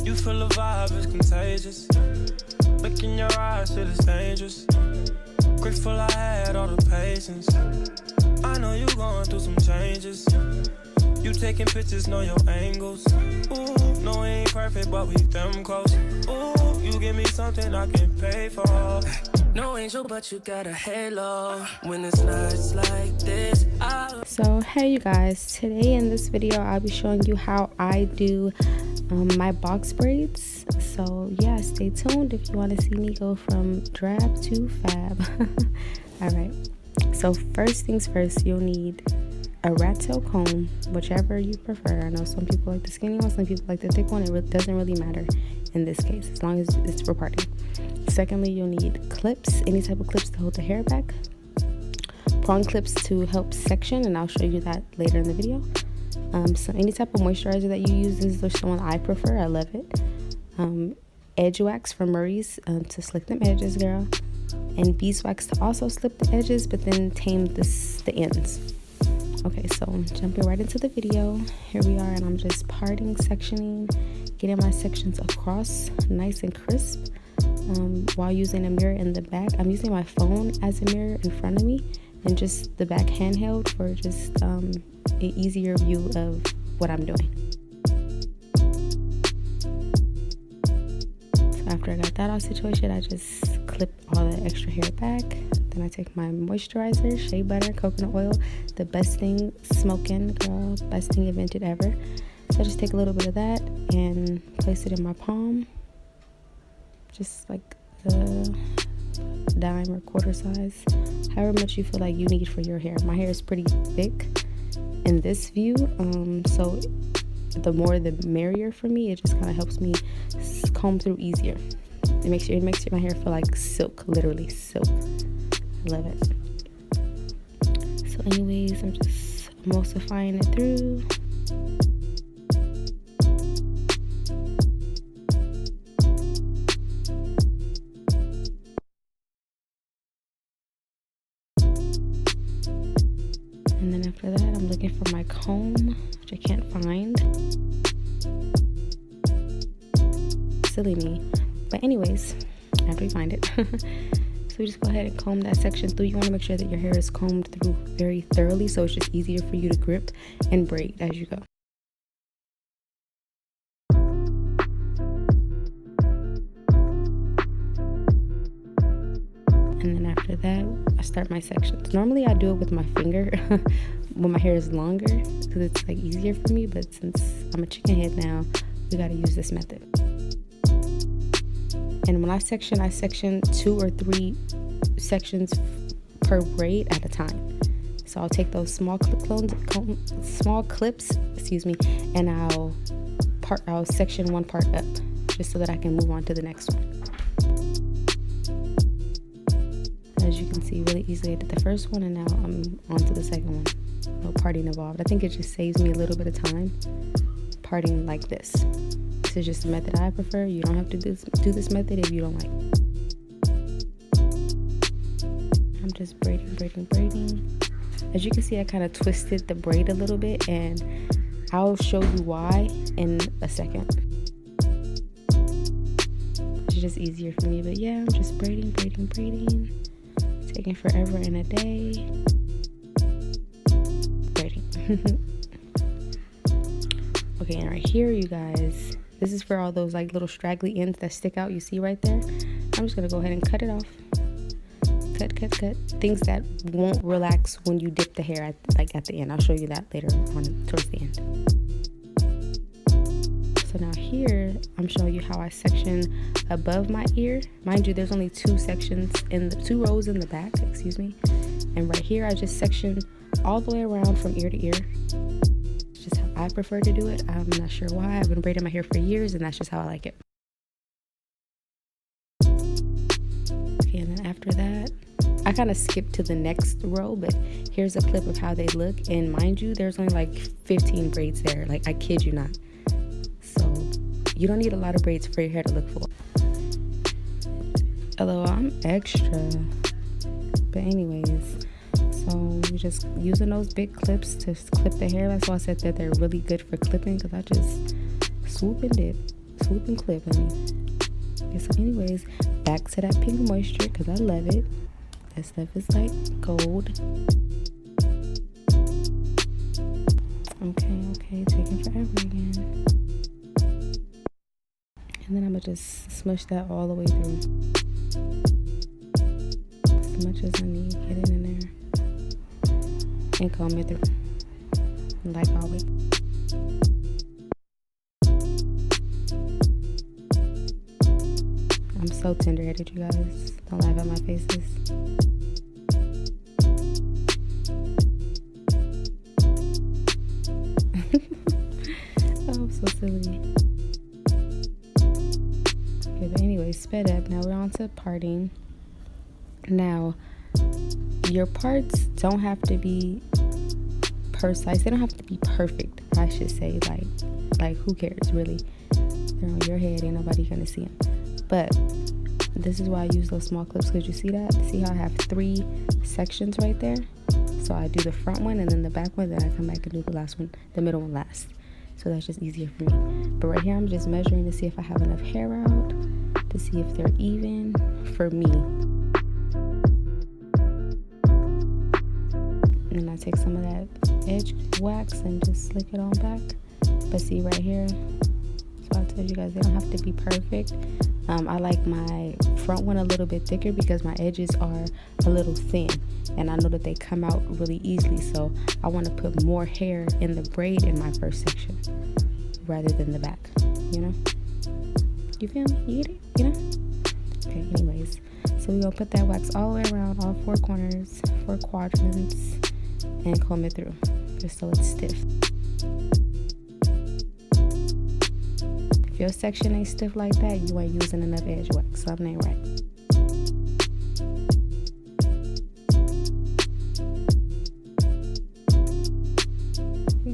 You feel the vibe is contagious. Look in your eyes, shit is dangerous. Grateful I had all the patience. I know you going through some changes. You taking pictures, know your angles. Ooh, no, we ain't perfect, but we them close. Ooh, you give me something I can pay for. No angel, but you got a halo. When it's nights like this. So hey you guys, today in this video I'll be showing you how I do my box braids. So yeah, stay tuned if you want to see me go from drab to fab. All right, so first things first, you'll need a rat tail comb, whichever you prefer. I know some people like the skinny one, some people like the thick one. It doesn't really matter in this case, as long as it's for party. Secondly, you'll need clips, any type of clips to hold the hair back, prong clips to help section, and I'll show you that later in the video. So any type of moisturizer that you use, this is the one I prefer. I love it. Edge wax from Murray's to slick them edges, girl, and beeswax to also slip the edges but then tame the ends. Okay, so jumping right into the video, here we are, and I'm just parting, sectioning, getting my sections across nice and crisp, while using a mirror in the back. I'm using my phone as a mirror in front of me and just the back handheld for just an easier view of what I'm doing. So after I got that all situated, I just clip all the extra hair back. Then I take my moisturizer, shea butter, coconut oil, the best thing smoking, girl, best thing invented ever. So I just take a little bit of that and place it in my palm, just like the dime or quarter size, however much you feel like you need for your hair. My hair is pretty thick in this view, so the more the merrier for me. It just kind of helps me comb through easier. It makes my hair feel like silk, literally silk. I love it. So anyways, I'm just emulsifying it through. And then after that, I'm looking for my comb, which I can't find. Silly me. But anyways, after you find it, so we just go ahead and comb that section through. You want to make sure that your hair is combed through very thoroughly, so it's just easier for you to grip and braid as you go. And then after that, I start my sections. Normally I do it with my finger when my hair is longer, because it's like easier for me, but since I'm a chicken head now, we gotta use this method. And when I section 2 or 3 sections per braid at a time. So I'll take those small clips, and I'll section one part up, just so that I can move on to the next one. As you can see, really easily I did the first one, and now I'm on to the second one. No parting involved. I think it just saves me a little bit of time parting like this. This is just the method I prefer. You don't have to do this method if you don't like. I'm just braiding. As you can see, I kind of twisted the braid a little bit, and I'll show you why in a second. It's just easier for me, but yeah, I'm just braiding. Taking forever and a day. Braiding. Okay, and right here, you guys, this is for all those like little straggly ends that stick out, you see right there. I'm just gonna go ahead and cut it off. Cut. Things that won't relax when you dip the hair at the end. I'll show you that later on towards the end. So now here, I'm showing you how I section above my ear. Mind you, there's only 2 rows in the back, excuse me. And right here, I just section all the way around from ear to ear. It's just how I prefer to do it. I'm not sure why. I've been braiding my hair for years, and that's just how I like it. Okay, and then after that, I kind of skipped to the next row, but here's a clip of how they look. And mind you, there's only like 15 braids there. Like, I kid you not. So you don't need a lot of braids for your hair to look full. Although I'm extra. But anyways, so we're just using those big clips to clip the hair. That's why I said that they're really good for clipping, because I just swoop and dip. swoop and clip, honey. Okay, so anyways, back to that Pink Moisture because I love it. That stuff is like gold. Okay, taking forever again. And then I'm gonna just smush that all the way through. As much as I need, get it in there. And comb it through. Like always. I'm so tender-headed, you guys. Don't laugh at my faces. I'm so silly. Okay, but anyway, sped up. Now we're on to parting. Now, your parts don't have to be precise. They don't have to be perfect, I should say. Like who cares, really? They're on your head. Ain't nobody gonna see them. But this is why I use those small clips, because you see that? See how I have 3 sections right there? So I do the front one and then the back one, then I come back and do the last one, the middle one last. So that's just easier for me. But right here, I'm just measuring to see if I have enough hair out, to see if they're even for me. And I take some of that edge wax and just slick it on back. But see right here, so I told you guys they don't have to be perfect. I like my front one a little bit thicker because my edges are a little thin, and I know that they come out really easily, so I want to put more hair in the braid in my first section rather than the back, you know? You feel me? You get it? You know? Okay, anyways, so we're gonna put that wax all the way around, all 4 corners, 4 quadrants, and comb it through just so it's stiff. If your section ain't stiff like that, you ain't using enough edge wax. Something ain't right.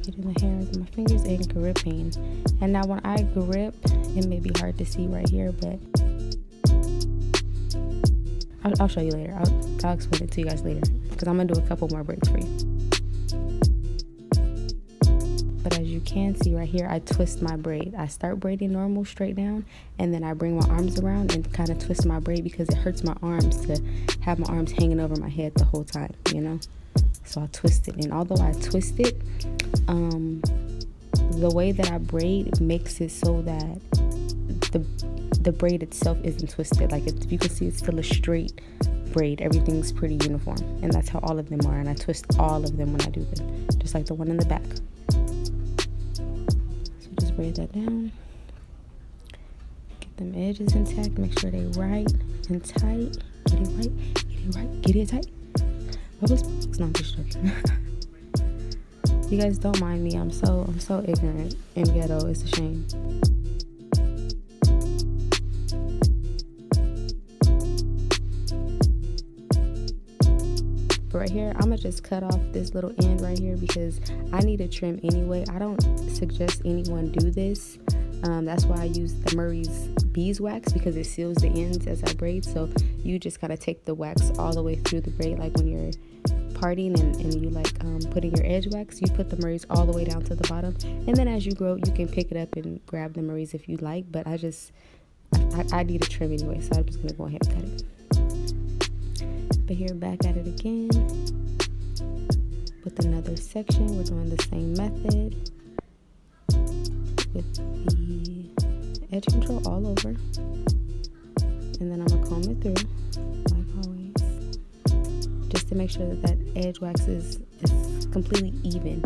Getting the hair into my fingers and gripping. And now when I grip, it may be hard to see right here, but I'll show you later. I'll explain it to you guys later, because I'm gonna do a couple more braids for you. But as you can see right here, I twist my braid. I start braiding normal straight down, and then I bring my arms around and kind of twist my braid because it hurts my arms to have my arms hanging over my head the whole time, you know? So I twist it, and although I twist it, the way that I braid makes it so that the braid itself isn't twisted. Like, if you can see, it's still a straight braid. Everything's pretty uniform, and that's how all of them are. And I twist all of them when I do them, just like the one in the back. Braid that down, get them edges intact, make sure they right and tight. Get it right, get it right, get it tight. Bubbles, it's not just joking. You guys don't mind me. I'm so ignorant and ghetto. It's a shame. But right here, I'm gonna just cut off this little end right here because I need a trim anyway. I don't suggest anyone do this. That's why I use the Murray's beeswax, because it seals the ends as I braid. So you just gotta take the wax all the way through the braid, like when you're parting and you like putting your edge wax, you put the Murray's all the way down to the bottom, and then as you grow, you can pick it up and grab the Murray's if you like. But I need a trim anyway, so I'm just gonna go ahead and cut it. But here, back at it again with another section. We're doing the same method with the edge control all over, and then I'm gonna comb it through like always, just to make sure that that edge wax is completely even.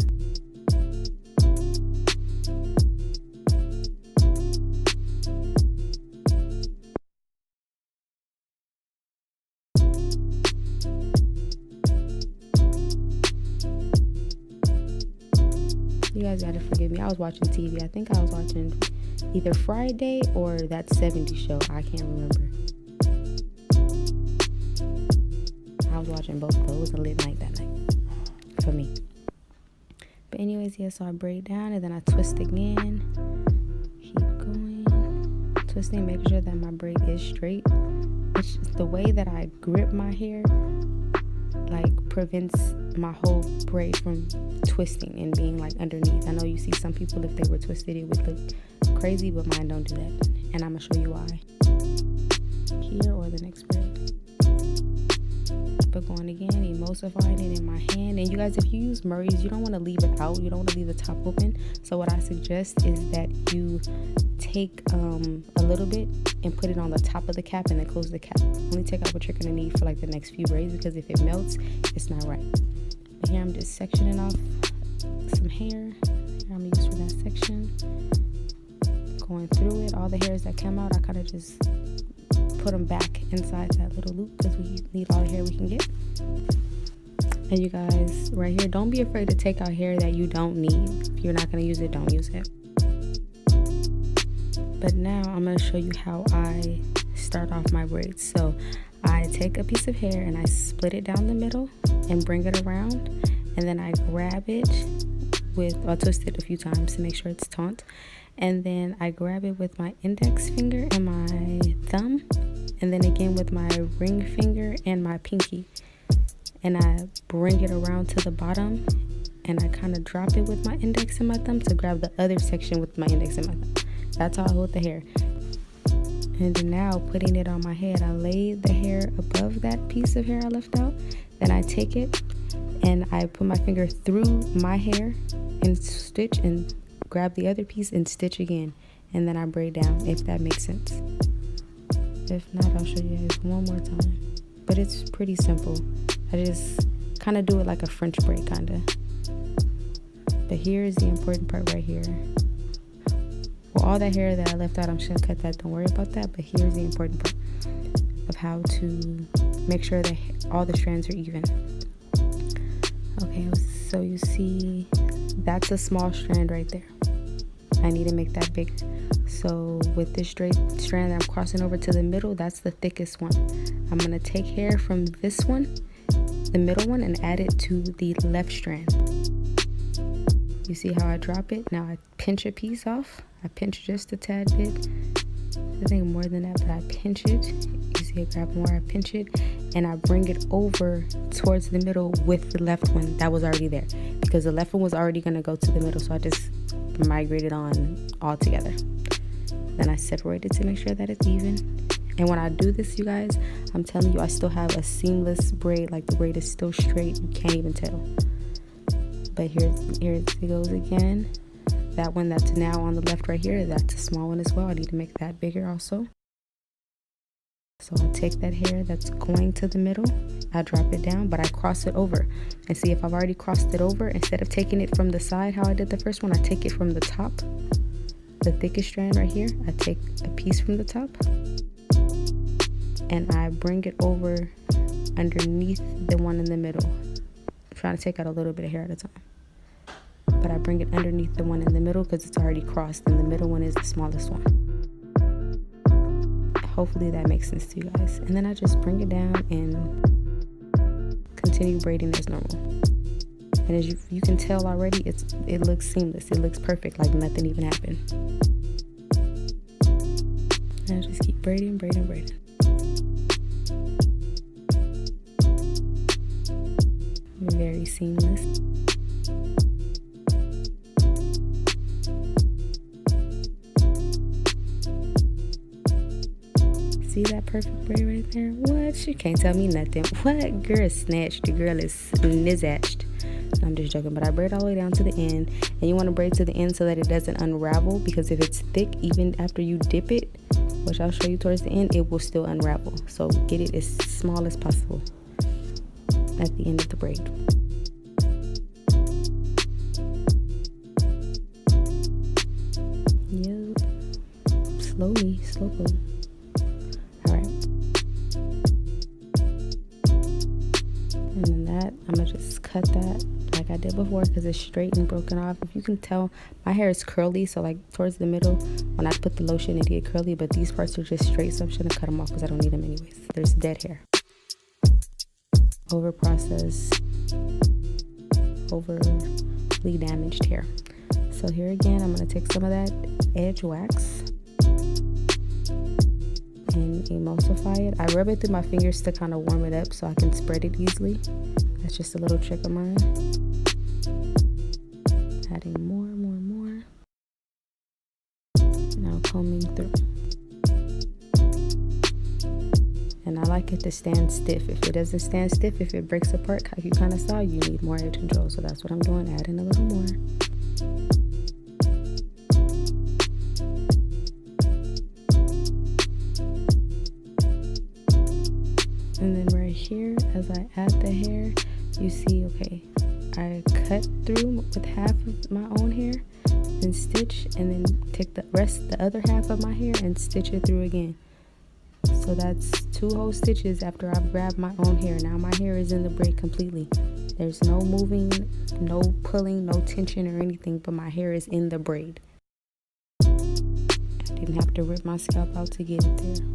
You guys gotta forgive me. I was watching TV. I think I was watching either Friday or that 70s show. I can't remember. I was watching both, though. It was a lit night that night for me. But anyways, yeah, so I braid down and then I twist again. Keep going. Twisting, making sure that my braid is straight. It's just the way that I grip my hair, like, prevents my whole braid from twisting and being like underneath. I know you see some people, if they were twisted, it would look crazy, but mine don't do that. And I'm gonna show you why. Here or the next braid. But going again, emulsifying it in my hand. And you guys, if you use Murray's, you don't want to leave it out. You don't want to leave the top open. So what I suggest is that you take a little bit and put it on the top of the cap and then close the cap. Only take out what you're going to need for like the next few braids, because if it melts, it's not right. But here I'm just sectioning off some hair. Here I'm going to use for that section. Going through it, all the hairs that come out, I kind of just put them back inside that little loop, because we need all the hair we can get. And you guys, right here, don't be afraid to take out hair that you don't need. If you're not going to use it, don't use it. But now I'm going to show you how I start off my braids. So I take a piece of hair and I split it down the middle and bring it around, and then I grab it with, I'll twist it a few times to make sure it's taut, and then I grab it with my index finger and my thumb, and then again with my ring finger and my pinky, and I bring it around to the bottom, and I kind of drop it with my index and my thumb to grab the other section with my index and my thumb. That's how I hold the hair. And now putting it on my head, I lay the hair above that piece of hair I left out, then I take it and I put my finger through my hair and stitch and grab the other piece and stitch again, and then I braid down, if that makes sense. If not, I'll show you guys one more time. But it's pretty simple. I just kind of do it like a French braid kind of. But here is the important part right here. Well, all that hair that I left out, I'm just gonna cut that, don't worry about that. But here's the important part of how to make sure that all the strands are even. Okay, so you see that's a small strand right there. I need to make that bigger. So with this straight strand that I'm crossing over to the middle, that's the thickest one. I'm gonna take hair from this one, the middle one, and add it to the left strand. You see how I drop it? Now I pinch a piece off. I pinch just a tad bit. I think more than that, but I pinch it. You see I grab more, I pinch it, and I bring it over towards the middle with the left one that was already there, because the left one was already gonna go to the middle, so I just migrated on all together. Then I separate it to make sure that it's even. And when I do this, you guys, I'm telling you, I still have a seamless braid. Like the braid is still straight, you can't even tell. But here it goes again. That one that's now on the left right here, that's a small one as well. I need to make that bigger also. So I take that hair that's going to the middle, I drop it down, but I cross it over. And see, if I've already crossed it over, instead of taking it from the side how I did the first one, I take it from the top, the thickest strand right here. I take a piece from the top and I bring it over underneath the one in the middle. I'm trying to take out a little bit of hair at a time, but I bring it underneath the one in the middle because it's already crossed, and the middle one is the smallest one. Hopefully that makes sense to you guys. And then I just bring it down and continue braiding as normal. And as you can tell already, it looks seamless. It looks perfect, like nothing even happened. And I just keep braiding. Very seamless. See that perfect braid right there? What? You can't tell me nothing. What? Girl is snatched. The girl is snizzatched. I'm just joking, but I braid all the way down to the end. And you want to braid to the end so that it doesn't unravel, because if it's thick, even after you dip it, which I'll show you towards the end, it will still unravel. So get it as small as possible at the end of the braid. Yep. Slowly. Alright. And then that, I'm gonna just cut that like I did before because it's straight and broken off. If you can tell, my hair is curly, so like towards the middle, when I put the lotion, it get curly, but these parts are just straight, so I'm just gonna cut them off because I don't need them anyways. There's dead hair. Over processed, overly damaged hair. So here again, I'm gonna take some of that edge wax and emulsify it. I rub it through my fingers to kind of warm it up so I can spread it easily. That's just a little trick of mine. Adding more. combing through. And I like it to stand stiff. If it doesn't stand stiff, if it breaks apart, like you kind of saw, you need more edge control. So that's what I'm doing, adding a little more. And then right here, as I add the hair, you see, okay, I cut through with half of my own hair and stitch, and then take the other half of my hair and stitch it through again. So that's 2 whole stitches after I've grabbed my own hair. Now my hair is in the braid completely. There's no moving, no pulling, no tension or anything, but my hair is in the braid. I didn't have to rip my scalp out to get it there.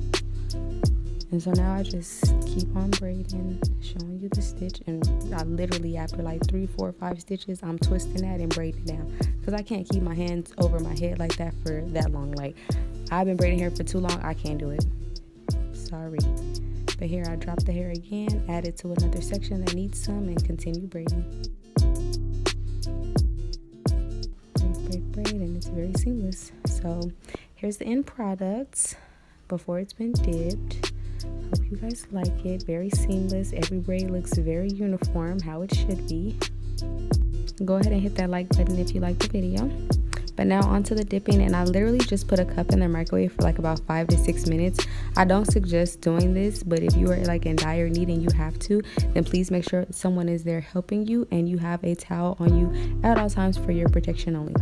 And so now I just keep on braiding, showing you the stitch, and I literally, after like 3, 4, 5 stitches, I'm twisting that and braiding it down, because I can't keep my hands over my head like that for that long. Like, I've been braiding hair for too long, I can't do it. Sorry. But here I drop the hair again, add it to another section that needs some, and continue braiding. Braid, and it's very seamless. So here's the end product before it's been dipped. Hope you guys like it. Very seamless. Every braid looks very uniform, how it should be. Go ahead and hit that like button if you like the video. But now onto the dipping, and I literally just put a cup in the microwave for like about 5 to 6 minutes. I don't suggest doing this, but if you are like in dire need and you have to, then please make sure someone is there helping you and you have a towel on you at all times for your protection only.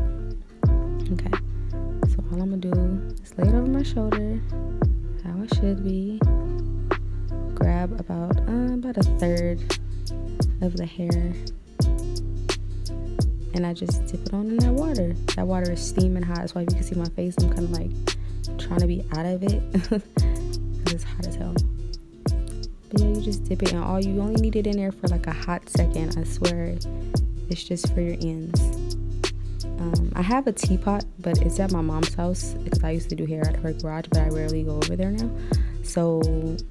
Okay, so all I'm gonna do is lay it over my shoulder, how it should be. Grab about a third of the hair, and I just dip it on in that water. That water is steaming hot. That's why if you can see my face, I'm kind of like trying to be out of it because it's hot as hell. But yeah, you just dip it, and you only need it in there for like a hot second. I swear, it's just for your ends. I have a teapot, but it's at my mom's house because I used to do hair at her garage, but I rarely go over there now. So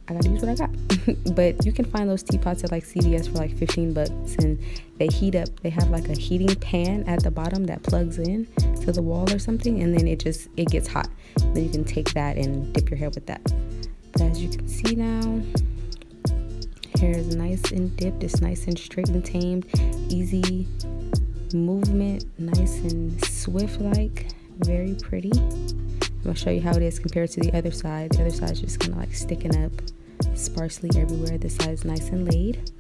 I gotta use what I got. But you can find those teapots at like CVS for like 15 bucks, and they heat up. They have like a heating pan at the bottom that plugs in to the wall or something, and then it gets hot. Then you can take that and dip your hair with that. But as you can see now, hair is nice and dipped. It's nice and straight and tamed. Easy movement, nice and swift, like very pretty. I'm gonna show you how it is compared to the other side. The other side is just kind of like sticking up sparsely everywhere. This side is nice and laid.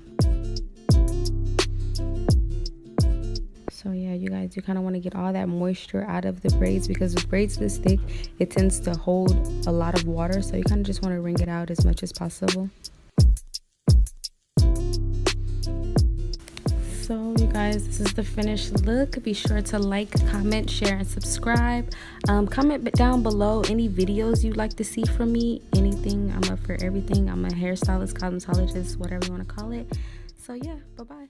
So yeah, you guys, you kind of want to get all that moisture out of the braids, because with braids this thick, it tends to hold a lot of water. So you kind of just want to wring it out as much as possible. So you guys, this is the finished look. Be sure to like, comment, share, and subscribe. Comment down below any videos you'd like to see from me. Anything, I'm up for everything. I'm a hairstylist, cosmetologist, whatever you want to call it. So yeah, bye-bye.